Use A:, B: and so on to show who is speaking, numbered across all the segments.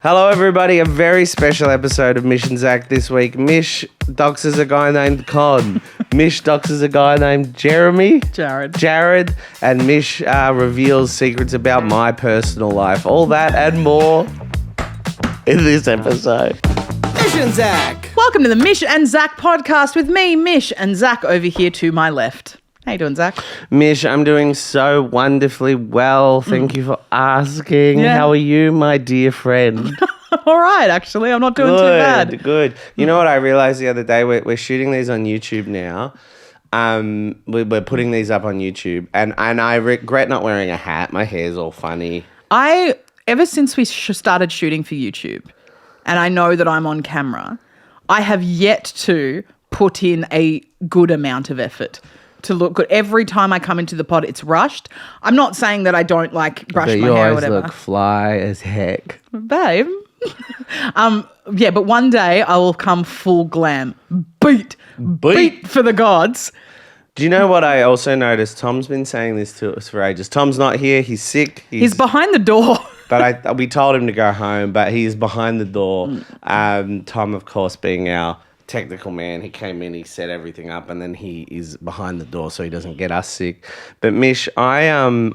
A: Hello, everybody. A very special episode of Mish and Zach this week. Mish doxes a guy named Con. Mish doxes a guy named Jeremy. Jared. And Mish reveals secrets about my personal life. All that and more in this episode. Mish and Zach.
B: Welcome to the Mish and Zach Podcast with me, Mish, and Zach over here to my left. How you doing, Zach?
A: Mish, I'm doing so wonderfully well. Thank you for asking.
B: Yeah.
A: How are you, my dear friend?
B: All right, actually. I'm not doing too bad.
A: Good. You know what I realized the other day? We're shooting these on YouTube now. We're putting these up on YouTube. And I regret not wearing a hat. My hair's all funny.
B: Ever since we started shooting for YouTube, and I know that I'm on camera, I have yet to put in a good amount of effort to look good. Every time I come into the pod, it's rushed. I'm not saying that I don't brush my hair or whatever.
A: You always look fly as heck.
B: Babe. But one day I will come full glam. Beat for the gods.
A: Do you know what I also noticed? Tom's been saying this to us for ages. Tom's not here. He's sick.
B: He's behind the door.
A: But we told him to go home, but he's behind the door. Tom, of course, being our technical man, he came in, he set everything up, and then he is behind the door so he doesn't get us sick. But Mish, Tom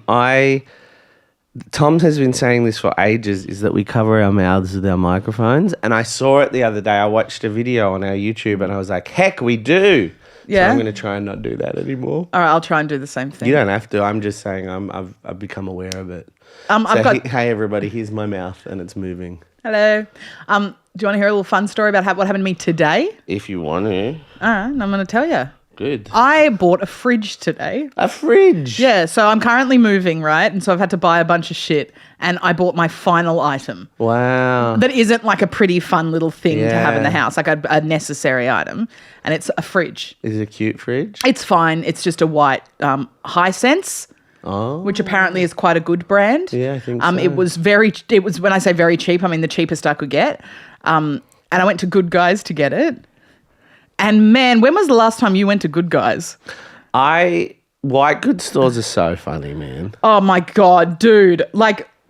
A: has been saying this for ages, is that we cover our mouths with our microphones. And I saw it the other day. I watched a video on our YouTube and I was like, heck, we do.
B: Yeah.
A: So I'm going to try and not do that anymore.
B: All right, I'll try and do the same thing.
A: You don't have to. I'm just saying I've become aware of it. Hey, everybody, here's my mouth and it's moving.
B: Hello. Do you want to hear a little fun story about what happened to me today?
A: If you want to.
B: All right, I'm going to tell you.
A: Good.
B: I bought a fridge today.
A: A fridge?
B: Yeah, so I'm currently moving, right? And so I've had to buy a bunch of shit. And I bought my final item.
A: Wow.
B: That isn't like a pretty fun little thing to have in the house, like a necessary item. And it's a fridge.
A: Is it a cute fridge?
B: It's fine. It's just a white Hisense.
A: Oh.
B: Which apparently is quite a good brand.
A: Yeah, I think so.
B: It was when I say very cheap, I mean the cheapest I could get. And I went to Good Guys to get it. And man, when was the last time you went to Good Guys?
A: White goods stores are so funny, man.
B: Oh my God, dude.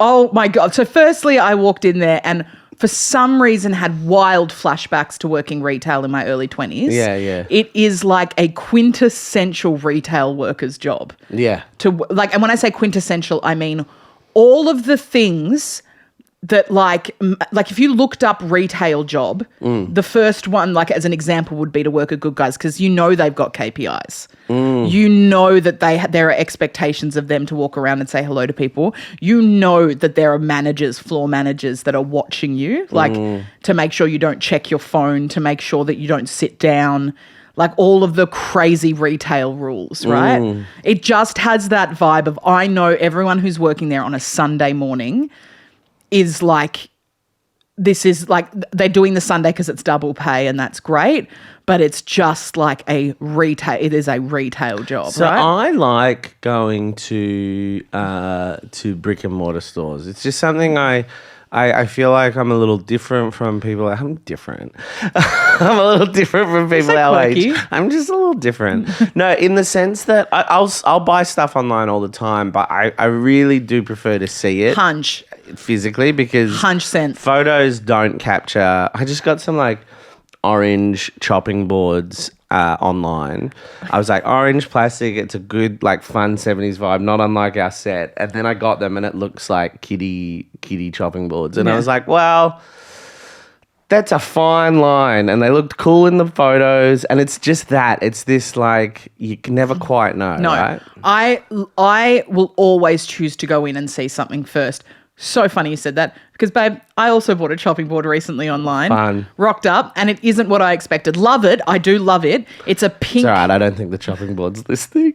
B: Oh my God. So firstly, I walked in there and for some reason had wild flashbacks to working retail in my early 20s.
A: Yeah.
B: It is like a quintessential retail worker's job.
A: Yeah.
B: And when I say quintessential, I mean all of the things that like if you looked up retail job, the first one, as an example, would be to work at Good Guys because you know they've got KPIs. You know that there are expectations of them to walk around and say hello to people. You know that there are managers, floor managers that are watching you, to make sure you don't check your phone, to make sure that you don't sit down, all of the crazy retail rules, right? It just has that vibe of I know everyone who's working there on a Sunday morning is they're doing the Sunday because it's double pay and that's great, but it's just it is a retail job,
A: so
B: right?
A: I like going to brick and mortar stores. It's just something I feel like I'm a little different from people. I'm different. I'm a little different from people our age. I'm just a little different. No, in the sense that I'll buy stuff online all the time, but I really do prefer to see it.
B: Hunch.
A: Physically, because
B: hunch sense.
A: Photos don't capture. I just got some orange chopping boards online. I was like, orange plastic, it's a good fun 70s vibe, not unlike our set. And then I got them and it looks like kiddie chopping boards. And I was like, well, that's a fine line. And they looked cool in the photos. And it's just that. It's this you can never quite know, right?
B: I will always choose to go in and see something first. So funny you said that because, babe, I also bought a chopping board recently online.
A: Fun.
B: Rocked up and it isn't what I expected. Love it. I do love it. It's a pink.
A: It's all right. I don't think the chopping board's this thing.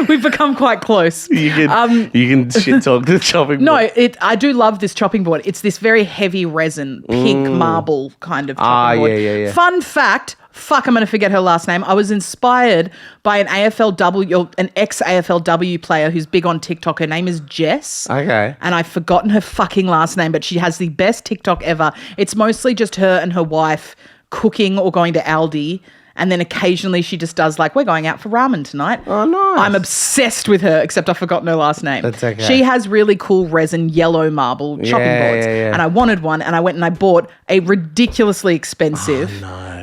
B: We've become quite close.
A: You can shit talk the chopping board.
B: No, I do love this chopping board. It's this very heavy resin, pink marble kind of chopping board.
A: Yeah.
B: Fun fact, I'm going to forget her last name. I was inspired by an ex-AFLW player who's big on TikTok. Her name is Jess.
A: Okay.
B: And I've forgotten her fucking last name, but she has the best TikTok ever. It's mostly just her and her wife cooking or going to Aldi And then occasionally she just does like, we're going out for ramen tonight.
A: Oh, nice.
B: I'm obsessed with her, except I've forgotten her last name.
A: That's okay.
B: She has really cool resin yellow marble chopping boards.
A: Yeah.
B: And I wanted one, and I went and I bought a ridiculously expensive,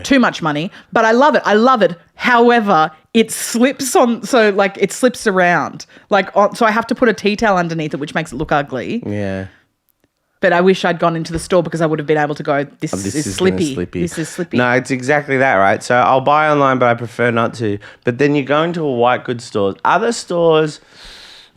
B: too much money, but I love it. I love it. However, it slips on, so like it slips around. So I have to put a tea towel underneath it, which makes it look ugly.
A: Yeah.
B: But I wish I'd gone into the store because I would have been able to go, this is slippy. This is slippy.
A: No, it's exactly that, right? So I'll buy online, but I prefer not to. But then you go into a white goods store. Other stores,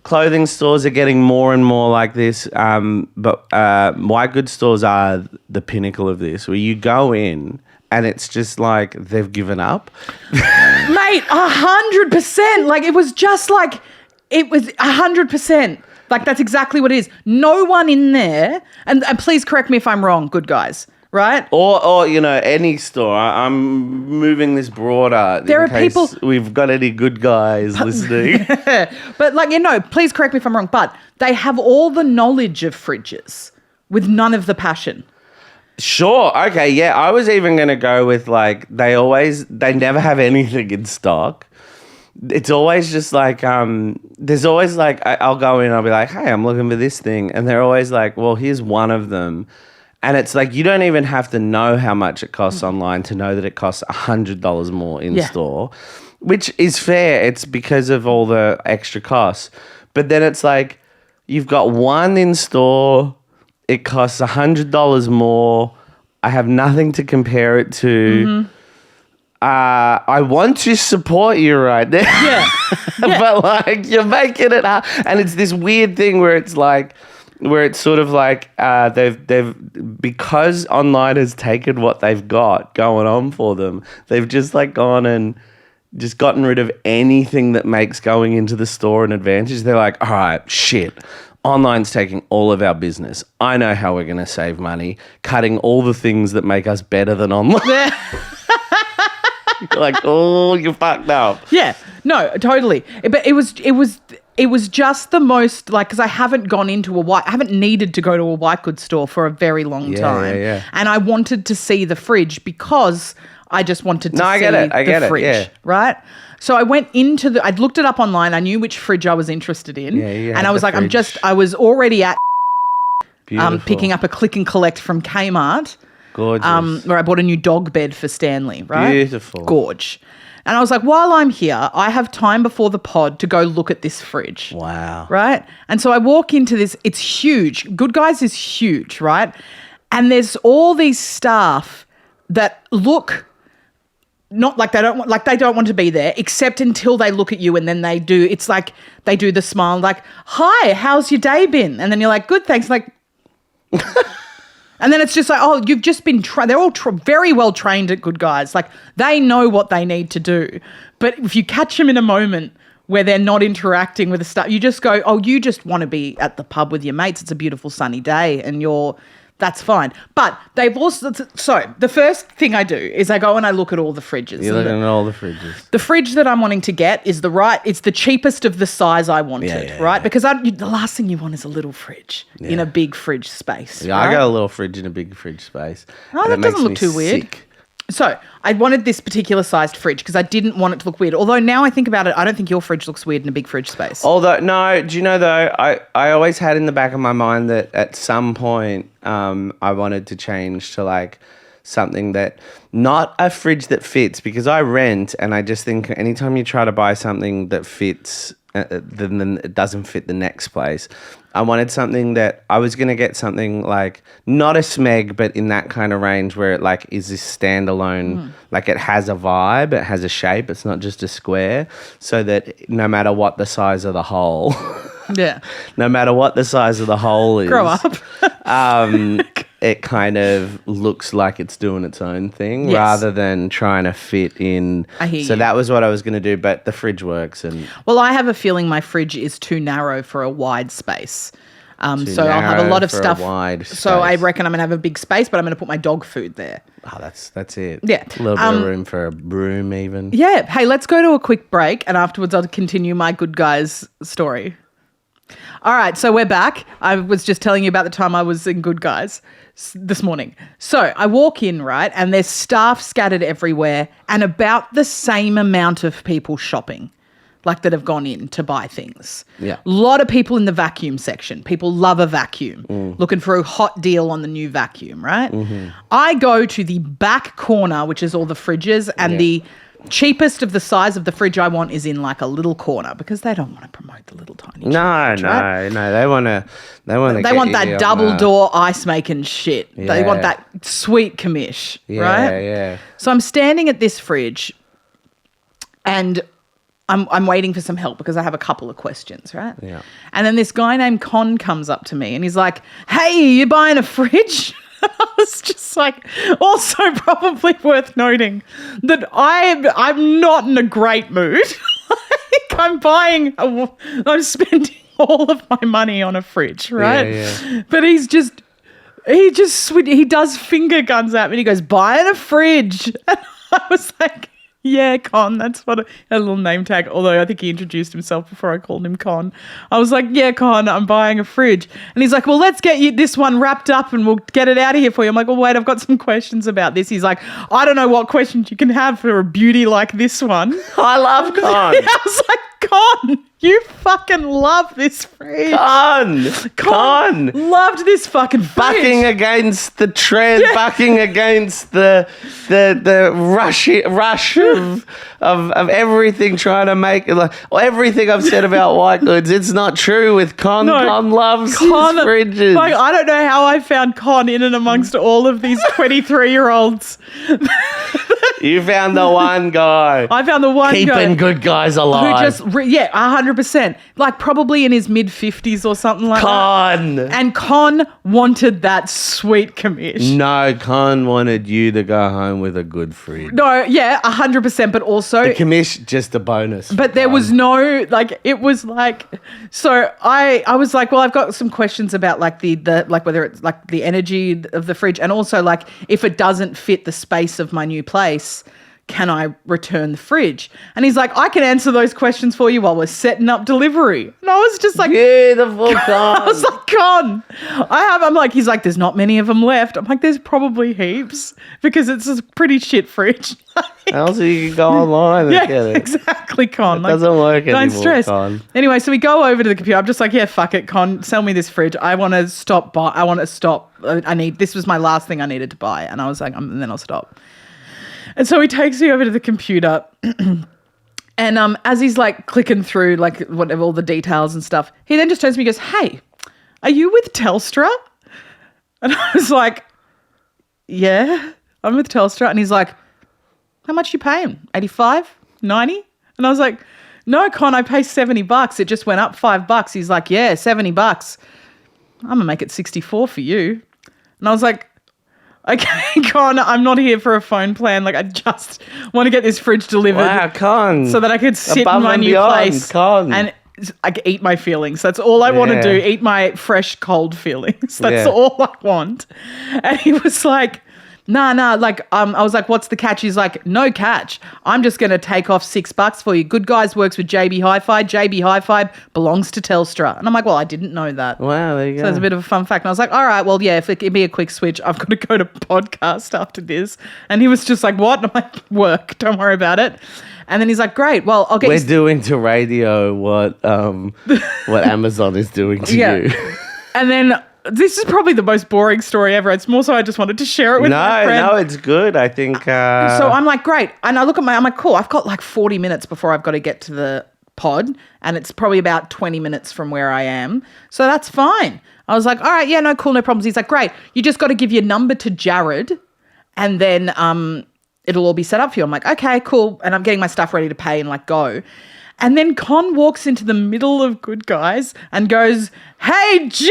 A: clothing stores are getting more and more like this. But white goods stores are the pinnacle of this, where you go in and it's just like they've given up.
B: Mate, 100%. Like, it was just like, it was 100%. Like, that's exactly what it is. No one in there, and please correct me if I'm wrong, good guys, right?
A: Or any store. I'm moving this broader.
B: There are
A: case
B: people.
A: We've got any good guys listening.
B: But please correct me if I'm wrong, but they have all the knowledge of fridges with none of the passion.
A: Sure. Okay. Yeah. I was even going to go with like, they never have anything in stock. It's always just like, there's always like, I'll go in, I'll be like, hey, I'm looking for this thing. And they're always like, well, here's one of them. And it's like, you don't even have to know how much it costs online to know that it costs $100 more in store, which is fair. It's because of all the extra costs. But then it's like, you've got one in store, it costs $100 more. I have nothing to compare it to. Mm-hmm. I want to support you right now.
B: Yeah.
A: But like, you're making it hard. And it's this weird thing where it's sort of like they've because online has taken what they've got going on for them, they've just like gone and just gotten rid of anything that makes going into the store an advantage. They're like, all right, shit. Online's taking all of our business. I know how we're going to save money, cutting all the things that make us better than online. You're like, oh, you fucked up.
B: Yeah, no, totally. But it was just the most, like, because I haven't needed to go to a white goods store for a very long time.
A: Yeah.
B: And I wanted to see the fridge because I just wanted to see the fridge, right? So I went into I'd looked it up online. I knew which fridge I was interested in.
A: Yeah,
B: and I was like, I was already at picking up a click and collect from Kmart.
A: Gorgeous.
B: Where I bought a new dog bed for Stanley, right?
A: Beautiful.
B: Gorge. And I was like, while I'm here, I have time before the pod to go look at this fridge.
A: Wow.
B: Right? And so I walk into this. It's huge. Good Guys is huge, right? And there's all these staff that look not like they don't want to be there, except until they look at you and then they do. It's like they do the smile, like, "Hi, how's your day been?" And then you're like, "Good, thanks." Like. And then it's just like, oh, you've just been they're all very well trained at Good Guys. Like, they know what they need to do. But if you catch them in a moment where they're not interacting with the stuff, you just go, oh, you just want to be at the pub with your mates. It's a beautiful sunny day and that's fine. But they've also, so the first thing I do is I go and I look at all the fridges.
A: You're looking at all the fridges.
B: The fridge that I'm wanting to get is it's the cheapest of the size I wanted, right? Because the last thing you want is a little fridge in a big fridge space.
A: Yeah,
B: right?
A: I got a little fridge in a big fridge space.
B: Oh, that doesn't look too weird. So I wanted this particular sized fridge because I didn't want it to look weird. Although now I think about it, I don't think your fridge looks weird in a big fridge space.
A: Although, no, do you know though, I always had in the back of my mind that at some point I wanted to change to like something that, not a fridge that fits, because I rent and I just think anytime you try to buy something that fits, then it doesn't fit the next place. I wanted something that I was going to get something like not a Smeg, but in that kind of range where it like is this standalone, like it has a vibe, it has a shape. It's not just a square, so that no matter what the size of the hole, no matter what the size of the hole is,
B: grow up.
A: It kind of looks like it's doing its own thing rather than trying to fit in.
B: I hear
A: so
B: you.
A: that was what I was going to do, but the fridge works.
B: Well, I have a feeling my fridge is too narrow for a wide space. So I'll have a lot of stuff. So I reckon I'm going to have a big space, but I'm going to put my dog food there.
A: Oh, that's it.
B: Yeah.
A: A little bit of room for a broom even.
B: Yeah. Hey, let's go to a quick break and afterwards I'll continue my Good Guys story. All right, so we're back. I was just telling you about the time I was in Good Guys this morning. So I walk in, right, and there's staff scattered everywhere and about the same amount of people shopping, like that have gone in to buy things.
A: Yeah.
B: A lot of people in the vacuum section. People love a vacuum, looking for a hot deal on the new vacuum, right? Mm-hmm. I go to the back corner, which is all the fridges, and the cheapest of the size of the fridge I want is in like a little corner because they don't want to promote the little tiny fridge, right?
A: No. They want
B: that double door ice making shit.
A: Yeah.
B: They want that sweet commish, right?
A: Yeah.
B: So I'm standing at this fridge and I'm waiting for some help because I have a couple of questions, right?
A: Yeah.
B: And then this guy named Con comes up to me and he's like, "Hey, you buying a fridge?" I was just like, also probably worth noting that I'm not in a great mood. Like I'm spending all of my money on a fridge, right?
A: Yeah.
B: But he does finger guns at me and he goes, "Buying a fridge." And I was like, "Yeah, Con, that's what a little name tag." Although I think he introduced himself before I called him Con. I was like, "Yeah, Con, I'm buying a fridge." And he's like, "Well, let's get you this one wrapped up and we'll get it out of here for you." I'm like, "Well, wait, I've got some questions about this." He's like, "I don't know what questions you can have for a beauty like this one."
A: I love Con.
B: I was like, "Con, you fucking love this fridge."
A: Con.
B: Loved this fucking fridge.
A: Bucking against the trend, bucking against the rush of everything, trying to make like everything I've said about white goods. It's not true with Con.
B: No,
A: Con loves his fridges.
B: Like, I don't know how I found Con in and amongst all of these 23-year-olds.
A: You found the one guy.
B: I found the one guy
A: keeping good guys alive.
B: who just 100%, like probably in his mid-50s or something like
A: Con.
B: that. And Con wanted that sweet commish.
A: No, Con wanted you to go home with a good fridge.
B: No, yeah, 100%, but also
A: The commish, just a bonus.
B: But there was no, like, it was like, so I was like, well, I've got some questions about like the like whether it's like the energy of the fridge and also like if it doesn't fit the space of my new place, can I return the fridge? And he's like, I can answer those questions for you while we're setting up delivery. And I was just like,
A: beautiful, Con.
B: I was like, Con, I'm like, he's like, there's not many of them left. I'm like, there's probably heaps because it's a pretty shit fridge.
A: Also, you can go online and get it.
B: Exactly, Con.
A: It doesn't work anymore,
B: Don't stress.
A: Con.
B: Anyway, so we go over to the computer. I'm just like, yeah, fuck it, Con. Sell me this fridge. I want to stop. This was my last thing I needed to buy. And I was like, and then I'll stop. And so he takes me over to the computer and as he's like clicking through like whatever, all the details and stuff, he then just turns to me and goes, "Hey, are you with Telstra?" And I was like, "Yeah, I'm with Telstra." And he's like, "How much you paying? 85? 90? And I was like, "No, Con, I pay $70. It just went up $5. He's like, "Yeah, $70. I'm going to make it 64 for you." And I was like, "Okay, Con, I'm not here for a phone plan. Like, I just want to get this fridge delivered."
A: Wow, Con.
B: So that I could sit
A: Above
B: in my
A: and
B: new
A: beyond,
B: place
A: Con.
B: and I could eat my feelings. That's all I want to
A: Yeah.
B: do. Eat my fresh, cold feelings. That's
A: Yeah.
B: all I want. And he was like, nah. Like, I was like, "What's the catch?" He's like, "No catch. I'm just going to take off $6 for you. Good Guys works with JB Hi-Fi. JB Hi-Fi belongs to Telstra." And I'm like, "Well, I didn't know that."
A: Wow, there you
B: So
A: go.
B: it's a bit of a fun fact. And I was like, "All right, well, yeah, if it can be a quick switch, I've got to go to podcast after this." And he was just like, "What?" And I'm like, "Work. Don't worry about it." And then he's like, "Great. Well, I'll get
A: We're
B: you."
A: doing to radio what Amazon is doing to you.
B: And then this is probably the most boring story ever. It's more so I just wanted to share it with my friend.
A: No, it's good. I think.
B: So I'm like, great. And I look at I'm like, cool. I've got like 40 minutes before I've got to get to the pod. And it's probably about 20 minutes from where I am. So that's fine. I was like, all right, yeah, no, cool, no problems. He's like, great. You just got to give your number to Jared and then it'll all be set up for you. I'm like, okay, cool. And I'm getting my stuff ready to pay and like go. And then Con walks into the middle of Good Guys and goes, "Hey, Jared!"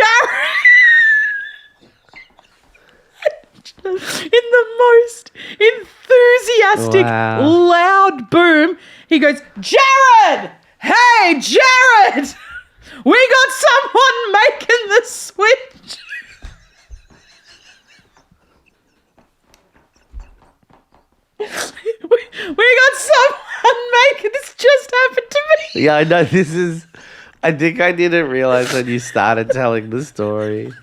B: In the most enthusiastic, loud boom, he goes, "Jared! Hey, Jared! We got someone making the switch." we got someone making this. Just happened to me.
A: Yeah, I know this is. I think I didn't realize when you started telling the story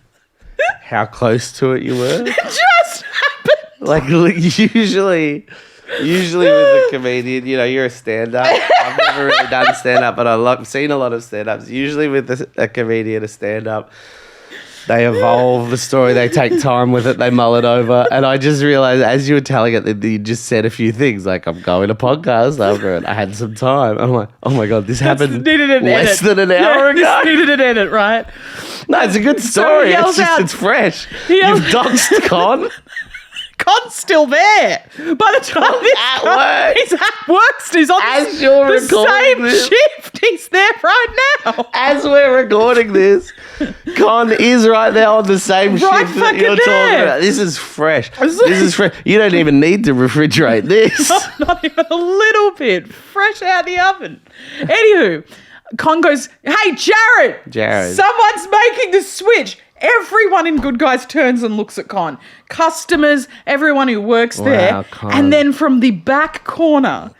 A: how close to it you were.
B: It just happened.
A: Like usually with a comedian, you know, you're a stand-up. I've never really done stand-up, but I've seen a lot of stand-ups. Usually with a comedian, a stand-up, they evolve the story. They take time with it. They mull it over. And I just realized as you were telling it that you just said a few things like, I'm going to podcast after it. I had some time. I'm like, oh my God, this happened less than an hour ago.
B: This needed an edit, right?
A: No, it's a good story. It's fresh. You've doxed Con.
B: Con's still there. By the time he's at work, he's on the same shift. He's there right now.
A: As we're recording this, Con is right there on the same shift that you're talking about. This is fresh. You don't even need to refrigerate this.
B: Not even a little bit. Fresh out the oven. Anywho, Con goes, hey, Jared. Someone's making the switch. Everyone in Good Guys turns and looks at Con. Customers, everyone who works there.
A: Con.
B: And then from the back corner,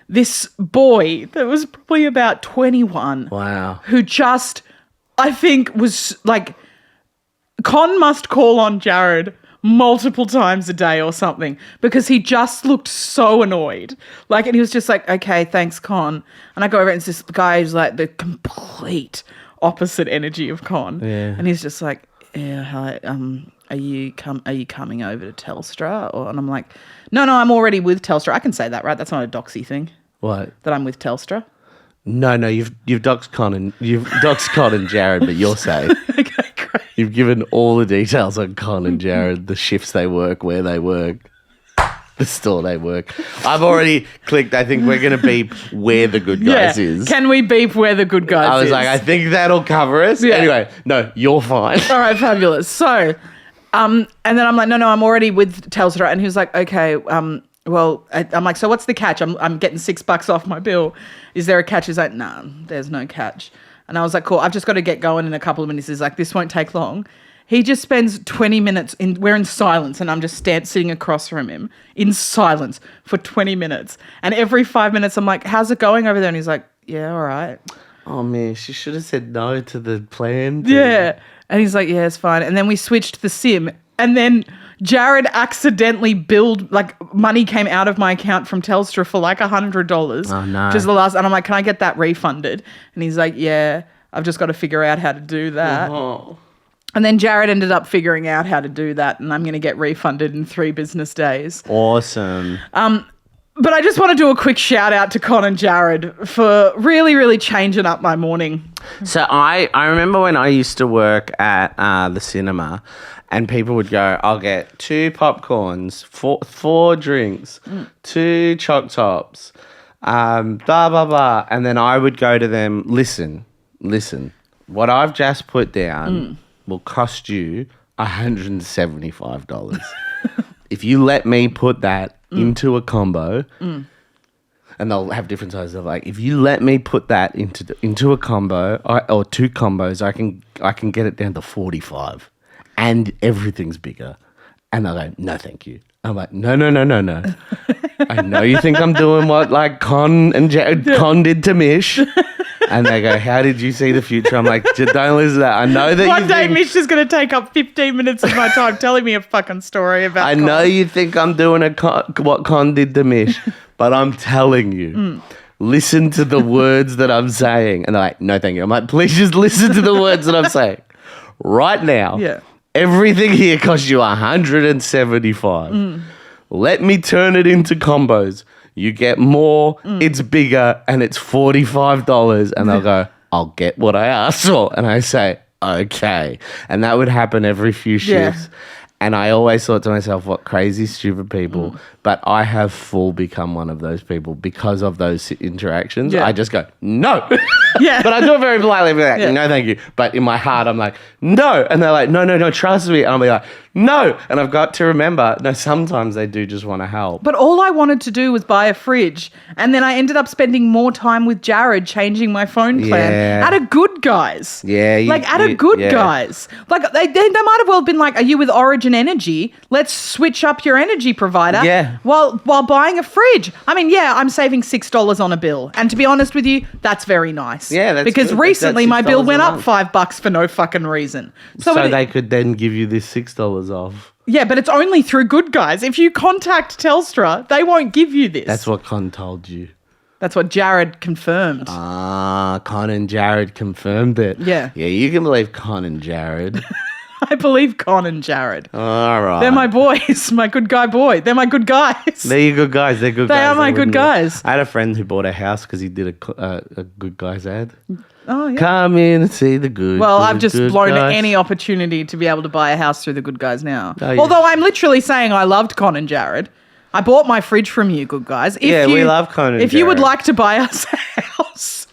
B: this boy that was probably about 21.
A: Wow.
B: Who just, I think, was like, Con must call on Jared multiple times a day or something because he just looked so annoyed. Like, and he was just like, okay, thanks, Con. And I go over and it's this guy who's like the complete opposite energy of Con.
A: Yeah.
B: And he's just like, yeah, hi, are you coming over to Telstra? And I'm like, no, I'm already with Telstra. I can say that, right? That's not a doxy thing.
A: What?
B: That I'm with Telstra.
A: No, you've doxed Con and Jared, but you're safe.
B: Okay, great.
A: You've given all the details on Con and Jared, the shifts they work, where they work, the store they work. I've already clicked. I think we're going to beep where the Good Guys is.
B: Can we beep where the Good Guys is?
A: I was like, I think that'll cover us. Yeah. Anyway, no, you're fine.
B: All right, fabulous. So, and then I'm like, no, I'm already with Telstra. And he was like, okay, I'm like, so what's the catch? I'm getting $6 off my bill. Is there a catch? He's like, nah, there's no catch. And I was like, cool, I've just got to get going in a couple of minutes. He's like, this won't take long. He just spends 20 minutes, we're in silence, and I'm just sitting across from him in silence for 20 minutes. And every 5 minutes, I'm like, how's it going over there? And he's like, yeah, all right.
A: Oh, man, she should have said no to the plan.
B: Yeah. And he's like, yeah, it's fine. And then we switched the SIM. And then Jared accidentally money came out of my account from Telstra for like $100.
A: Oh, no.
B: Just the last, and I'm like, can I get that refunded? And he's like, yeah, I've just got to figure out how to do that.
A: Oh.
B: And then Jared ended up figuring out how to do that, and I'm going to get refunded in 3 business days.
A: Awesome.
B: But I just want to do a quick shout out to Con and Jared for really, really changing up my morning.
A: So I remember when I used to work at the cinema and people would go, I'll get 2 popcorns, 4 drinks, 2 choc tops, blah, blah, blah. And then I would go to them, listen, what I've just put down will cost you $175. If you let me put that into a combo, and they'll have different sizes of like, if you let me put that into a combo or 2 combos, I can get it down to 45, and everything's bigger. And they're like, no, thank you. I'm like, no. I know you think I'm doing what like Con did to Mish. And they go, how did you see the future? I'm like, don't listen to that. I know that
B: One day Mish is going to take up 15 minutes of my time telling me a fucking story about
A: I
B: Con.
A: know you think I'm doing what Con did to Mish, but I'm telling you, listen to the words that I'm saying. And they're like, no, thank you. I'm like, please just listen to the words that I'm saying. Right now, everything here costs you $175. Let me turn it into combos. You get more, it's bigger, and it's $45. And they'll go, I'll get what I asked for. And I say, okay. And that would happen every few shifts. And I always thought to myself, what crazy, stupid people. But I have full become one of those people because of those interactions. I just go, no. But I do it very politely. Like, no, thank you. But in my heart, I'm like, no. And they're like, no, trust me. And I'll be like, no. And I've got to remember, no, sometimes they do just want to help.
B: But all I wanted to do was buy a fridge. And then I ended up spending more time with Jared changing my phone plan at a Good Guys.
A: Yeah.
B: Like at a Good Guys. Like they might have well been like, are you with Origin margin energy. Let's switch up your energy provider
A: Yeah.
B: while buying a fridge. I mean, yeah, I'm saving $6 on a bill. And to be honest with you, that's very nice.
A: Yeah, that's
B: because
A: good.
B: recently
A: That's
B: my bill
A: $6
B: went
A: a
B: up
A: month.
B: $5 for no fucking reason.
A: So
B: it-
A: they could then give you this $6 off.
B: yeah, but it's only through Good Guys. If you contact Telstra, they won't give you this.
A: That's what Con told you.
B: That's what Jared confirmed.
A: Con and Jared confirmed it.
B: Yeah.
A: Yeah, you can believe Con and Jared.
B: I believe Con and Jared.
A: All right.
B: They're my boys, my good guy boy. They're my good guys.
A: They're your good guys. They're good
B: They
A: guys.
B: are my good
A: wouldn't-
B: guys.
A: I had a friend who bought a house because he did a good guys ad.
B: Oh, yeah.
A: Come in and see the good.
B: Well,
A: good,
B: I've just
A: good
B: blown
A: guys.
B: any opportunity to be able to buy a house through the Good Guys now.
A: Oh, yeah.
B: Although I'm literally saying I loved Con and Jared. I bought my fridge from you, Good Guys. If
A: We love Con and
B: If you would
A: Jared.
B: like to buy us a house,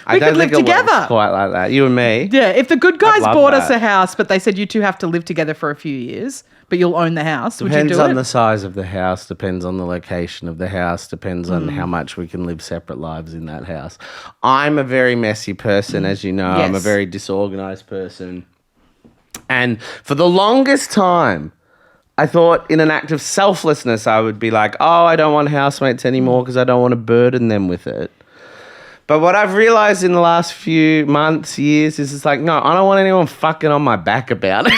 A: I
B: we
A: don't
B: could live
A: think it works
B: together.
A: quite like that. You and me.
B: Yeah, if the Good Guys
A: love
B: bought us
A: that.
B: a house, but they said you two have to live together for a few years, but you'll own the house, would you
A: Depends
B: do
A: on
B: it?
A: the size of the house, depends on the location of the house, depends on how much we can live separate lives in that house. I'm a very messy person, as you know. I'm a
B: Yes.
A: very disorganized person. And for the longest time, I thought in an act of selflessness, I would be like, oh, I don't want housemates anymore because I don't want to burden them with it. But what I've realized in the last few months, years, is it's like, no, I don't want anyone fucking on my back about it.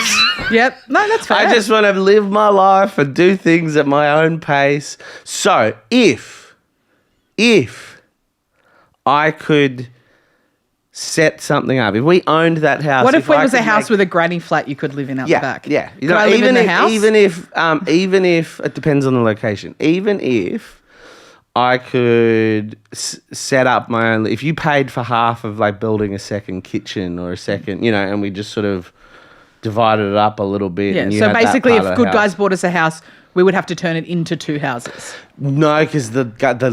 B: Yep. No, that's fair.
A: I just want to live my life and do things at my own pace. So if I could set something up, if we owned that house.
B: What if it
A: I
B: was a
A: could
B: house
A: make-
B: with a granny flat you could live in out the back?
A: Yeah. You
B: Could
A: know,
B: I live in the
A: if,
B: house?
A: even if it depends on the location, even if I could set up my own, if you paid for half of like building a second kitchen or a second, you know, and we just sort of divided it up a little bit.
B: Yeah.
A: And you
B: So
A: had that
B: basically,
A: part
B: if
A: of the
B: Good
A: house.
B: Guys bought us a house, we would have to turn it into two houses.
A: No, because the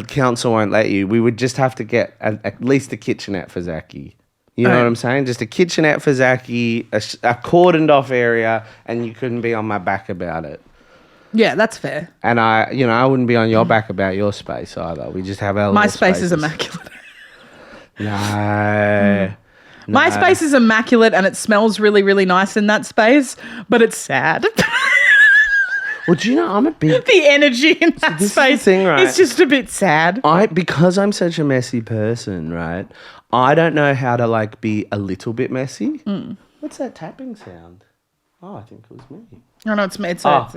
A: council won't let you. We would just have to get at least a kitchenette for Zachy. You know
B: Right.
A: what I'm saying? Just a kitchenette for Zachy, a cordoned off area, and you couldn't be on my back about it.
B: Yeah, that's fair.
A: And I wouldn't be on your back about your space either. We just have our
B: My
A: little
B: space is
A: spaces.
B: immaculate.
A: No.
B: My space is immaculate and it smells really, really nice in that space, but it's sad.
A: Well, do you know, I'm a big...
B: The energy in that
A: this is the
B: space
A: thing, right?
B: is just a bit sad.
A: Because I'm such a messy person, right? I don't know how to like be a little bit messy. What's that tapping sound? Oh, I think it was me.
B: Oh, no, it's me.
A: Oh.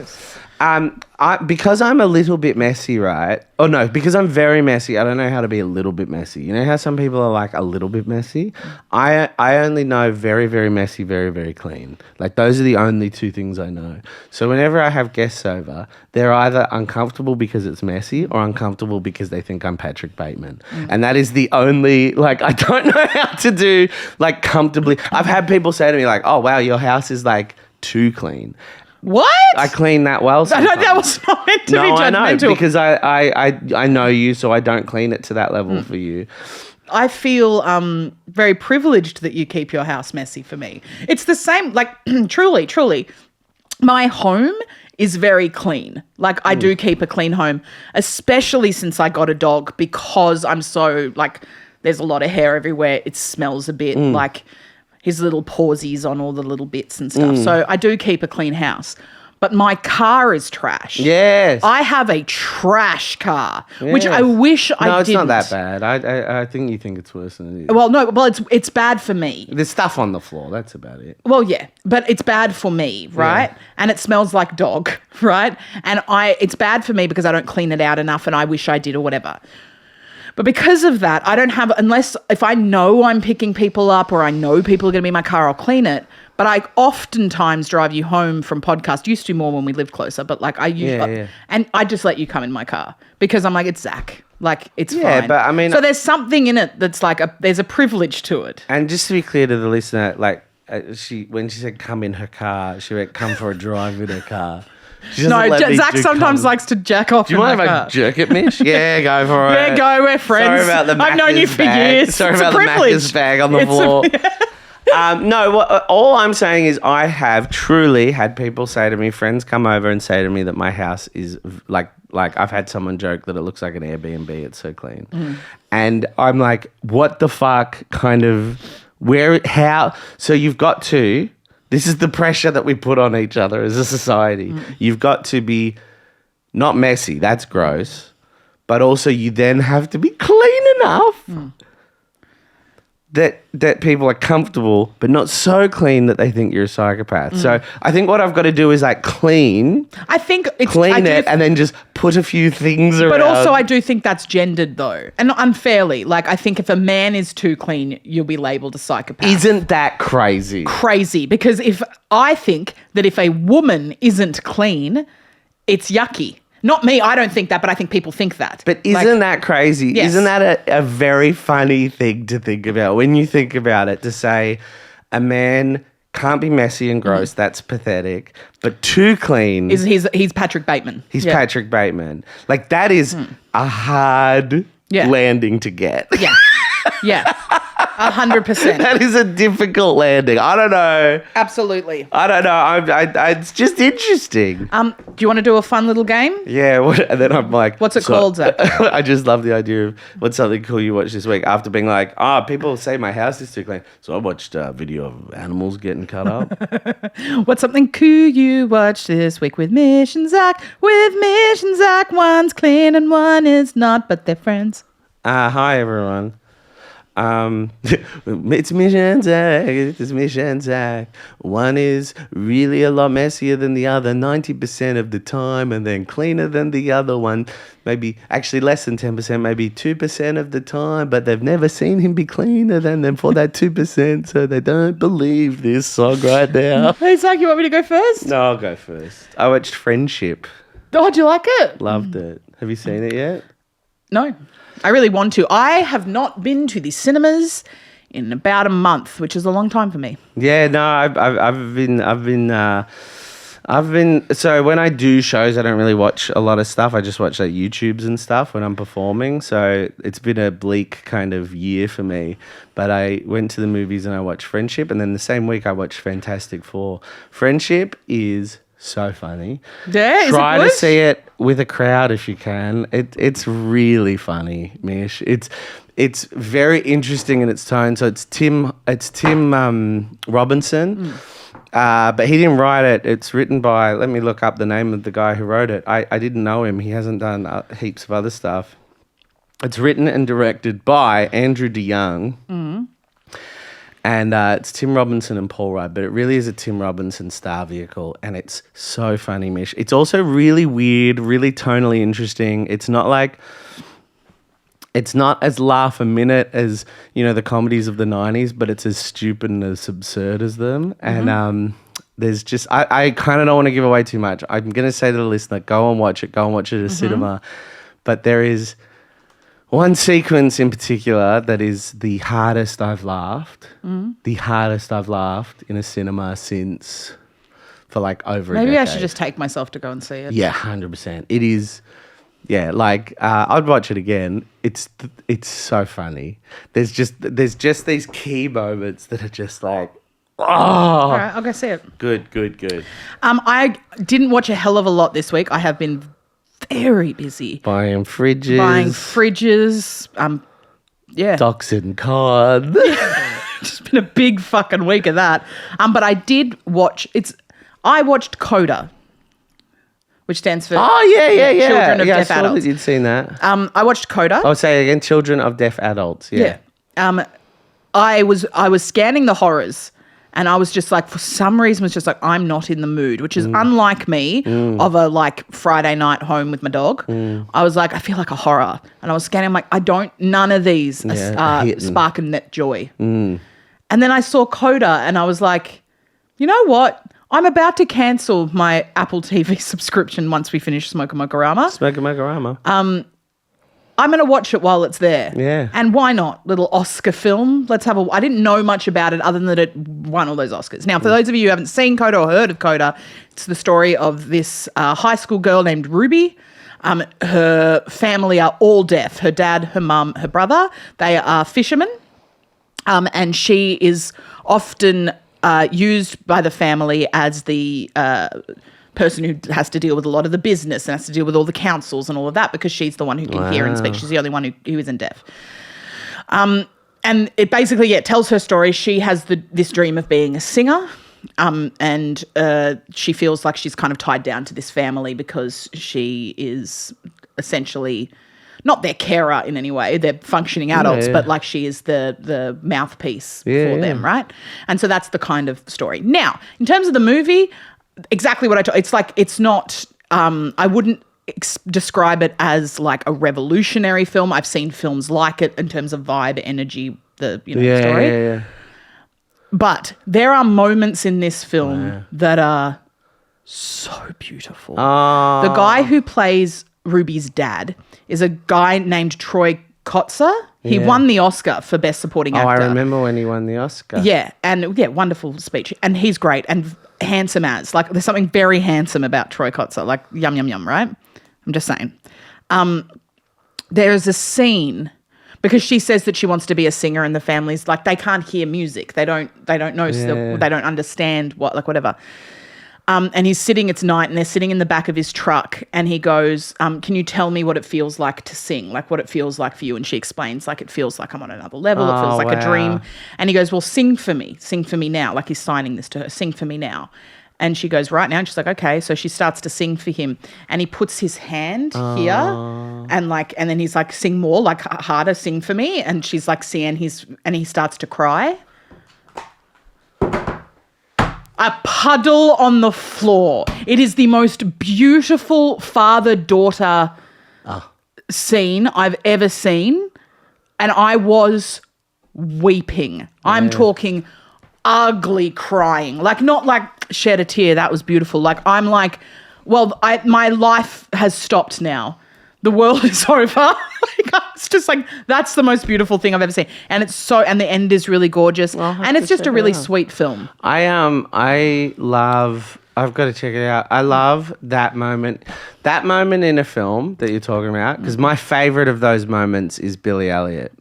A: Because I'm a little bit messy, right? Oh no, because I'm very messy. I don't know how to be a little bit messy. You know how some people are like a little bit messy? I only know very, very messy, very, very clean. Like those are the only two things I know. So whenever I have guests over, they're either uncomfortable because it's messy or uncomfortable because they think I'm Patrick Bateman. And that is the only, like, I don't know how to do like comfortably. I've had people say to me like, oh wow, your house is like too clean.
B: What?
A: I clean that well
B: No,
A: sometimes.
B: that was not meant to be
A: No, I know,
B: judgmental.
A: because I know you, so I don't clean it to that level for you.
B: I feel very privileged that you keep your house messy for me. It's the same, like, truly, my home is very clean. Like, I do keep a clean home, especially since I got a dog, because I'm so, like, there's a lot of hair everywhere. It smells a bit like his little pawsies on all the little bits and stuff. So I do keep a clean house. But my car is trash.
A: Yes.
B: I have a trash car, which I
A: Yes.
B: wish I didn't.
A: No, it's not that bad. I think you think it's worse than it is.
B: Well, no, it's bad for me.
A: There's stuff on the floor. That's about it.
B: Well, yeah, but it's bad for me, right?
A: Yeah.
B: And it smells like dog, right? And it's bad for me because I don't clean it out enough and I wish I did or whatever. But because of that, I don't have, unless if I know I'm picking people up or I know people are going to be in my car, I'll clean it. But I oftentimes drive you home from podcast. Used to more when we lived closer, but like I usually,
A: Yeah.
B: and I just let you come in my car because I'm like, it's Zach. Like, it's
A: Yeah,
B: fine.
A: but I mean-
B: so there's something in it that's like, there's a privilege to it.
A: And just to be clear to the listener, like when she said come in her car, she meant come for a drive in her car. She doesn't
B: No,
A: let me
B: Zach
A: do
B: sometimes
A: come-
B: likes to jack off
A: Do you
B: in
A: mind
B: my
A: if
B: car.
A: I jerk it, Mish? Yeah, go for it.
B: Yeah, go, we're friends.
A: Sorry about the
B: I've known you
A: Macca's
B: for
A: bag.
B: years.
A: Sorry
B: It's
A: about
B: a
A: the
B: privilege.
A: Macca's bag on the
B: It's a-
A: floor. No, all I'm saying is I have truly had people say to me, friends come over and say to me that my house is like I've had someone joke that it looks like an Airbnb. It's so clean. And I'm like, what the fuck kind of, how? So you've got to This is the pressure that we put on each other as a society. You've got to be not messy. That's gross. But also you then have to be clean enough that people are comfortable, but not so clean that they think you're a psychopath. So I think what I've got to do is like clean it and then just put a few things around.
B: But also I do think that's gendered though, and unfairly. Like I think if a man is too clean, you'll be labelled a psychopath.
A: Isn't that crazy?
B: Crazy, because I think that if a woman isn't clean, it's yucky. Not me, I don't think that, but I think people think that.
A: But isn't that crazy?
B: Yes.
A: Isn't that a very funny thing to think about? When you think about it, to say a man can't be messy and gross, that's pathetic. But too clean...
B: He's Patrick Bateman.
A: He's Patrick Bateman. Like, that is a hard landing to get.
B: Yeah. Yeah. 100%.
A: That is a difficult landing. I don't know.
B: Absolutely.
A: I don't know. It's just interesting.
B: Do you want to do a fun little game?
A: Yeah. And then I'm like...
B: What's it called, Zach?
A: I just love the idea of what's something cool you watched this week after being like, people say my house is too clean. So I watched a video of animals getting cut up.
B: What's something cool you watched this week with Mish and Zach? With Mish and Zach, one's clean and one is not, but they're friends.
A: Hi, everyone. It's Mish and Zach. It's Mish and Zach. One is really a lot messier than the other 90% of the time, and then cleaner than the other one. Maybe actually less than 10%, maybe 2% of the time, but they've never seen him be cleaner than them for that 2%, so they don't believe this song right now.
B: Hey, Zach, you want me to go first?
A: No, I'll go first. I watched Friendship.
B: Oh, do you like it?
A: Loved it. Have you seen it yet?
B: No. I really want to. I have not been to the cinemas in about a month, which is a long time for me.
A: Yeah, no, I've been. So when I do shows, I don't really watch a lot of stuff. I just watch like YouTubes and stuff when I'm performing. So it's been a bleak kind of year for me. But I went to the movies and I watched Friendship, and then the same week I watched Fantastic Four. Friendship is so funny.
B: Yeah,
A: try to see it with a crowd if you can. It's really funny, Mish. It's very interesting in its tone. So it's Tim Robinson, but he didn't write it. It's written by. Let me look up the name of the guy who wrote it. I didn't know him. He hasn't done heaps of other stuff. It's written and directed by Andrew DeYoung. And it's Tim Robinson and Paul Rudd, but it really is a Tim Robinson star vehicle, and it's so funny, Mish. It's also really weird, really tonally interesting. It's not as laugh a minute as, the comedies of the 90s, but it's as stupid and as absurd as them. And there's just, I kind of don't want to give away too much. I'm going to say to the listener, go and watch it at a cinema. But there is one sequence in particular that is the hardest I've laughed. The hardest I've laughed in a cinema since for like over a decade.
B: Maybe I should just take myself to go and see it.
A: Yeah, 100%. It is. Yeah, like I'd watch it again. It's so funny. There's just these key moments that are just like,
B: all right, I'll go see it.
A: Good.
B: I didn't watch a hell of a lot this week. I have been very busy.
A: Buying fridges. Docs and cards.
B: Just been a big fucking week of that. But I did watch. I watched CODA, which stands for Children of Deaf Adults.
A: That you'd seen that.
B: I watched CODA.
A: I'll say again, Children of Deaf Adults. Yeah.
B: I was scanning the horrors. And I was just like, for some reason, was just like, I'm not in the mood, which is unlike me of a like Friday night home with my dog. I was like, I feel like a horror. And I was scanning, I'm like, none of these are sparking that joy. And then I saw CODA and I was like, you know what? I'm about to cancel my Apple TV subscription once we finish Smoke Mokorama. I'm going to watch it while it's there.
A: Yeah.
B: And why not? Little Oscar film. I didn't know much about it other than that it won all those Oscars. Now, for those of you who haven't seen CODA or heard of CODA, it's the story of this high school girl named Ruby. Her family are all deaf. Her dad, her mum, her brother. They are fishermen. And she is often used by the family as the person who has to deal with a lot of the business and has to deal with all the councils and all of that because she's the one who can hear and speak. She's the only one who isn't deaf. And it basically, tells her story. She has this dream of being a singer And she feels like she's kind of tied down to this family because she is essentially not their carer in any way. They're functioning adults, but like she is the mouthpiece for them, right? And so that's the kind of story. Now, in terms of the movie, exactly what it's like. It's not. I wouldn't describe it as like a revolutionary film. I've seen films like it in terms of vibe, energy, the story.
A: Yeah.
B: But there are moments in this film that are so beautiful. The guy who plays Ruby's dad is a guy named Troy Kotzer. He won the Oscar for Best Supporting Actor.
A: I remember when he won the Oscar.
B: Yeah, and wonderful speech. And he's great and handsome as. Like, there's something very handsome about Troy Kotzer. Like, yum, yum, yum, right? I'm just saying. There is a scene... because she says that she wants to be a singer and the family's like, they can't hear music. They don't know, they don't understand whatever. And he's sitting, it's night, and they're sitting in the back of his truck, and he goes, can you tell me what it feels like to sing? Like, what it feels like for you? And she explains, like, it feels like I'm on another level. It feels like a dream. And he goes, well, sing for me now. Like, he's signing this to her, sing for me now. And she goes, right now. And she's like, okay. So she starts to sing for him. And he puts his hand here and then he's like, sing more, like harder, sing for me. And she's like, see, and he starts to cry. A puddle on the floor. It is the most beautiful father-daughter scene I've ever seen. And I was weeping. I'm talking ugly crying, like not like shed a tear, that was beautiful. Like I'm like, well, my life has stopped now. The world is over. It's just like, that's the most beautiful thing I've ever seen. And and the end is really gorgeous. And it's just a really sweet film. I've
A: got to check it out. I love that moment. That moment in a film that you're talking about, because my favourite of those moments is Billy Elliot.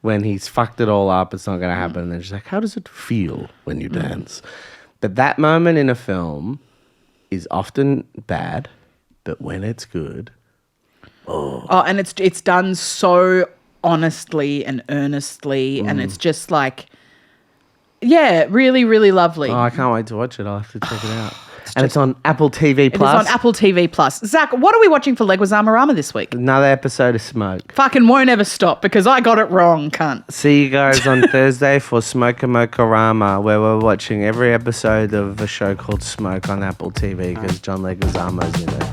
A: When he's fucked it all up, it's not going to happen. And then she's like, how does it feel when you dance? But that moment in a film is often bad, but when it's good... and it's done so honestly and earnestly, and it's just like, really, really lovely. I can't wait to watch it. I'll have to check it out. It's on Apple TV Plus.
B: It is on Apple TV Plus. Zach, what are we watching for Leguizamo this week?
A: Another episode of Smoke.
B: Fucking won't ever stop because I got it wrong, cunt.
A: See you guys on Thursday for Smoke Mokorama, where we're watching every episode of a show called Smoke on Apple TV because John Leguizamo's in it.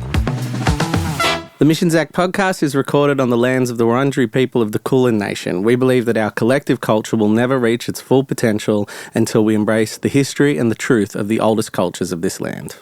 A: The Mish and Zach Podcast is recorded on the lands of the Wurundjeri people of the Kulin Nation. We believe that our collective culture will never reach its full potential until we embrace the history and the truth of the oldest cultures of this land.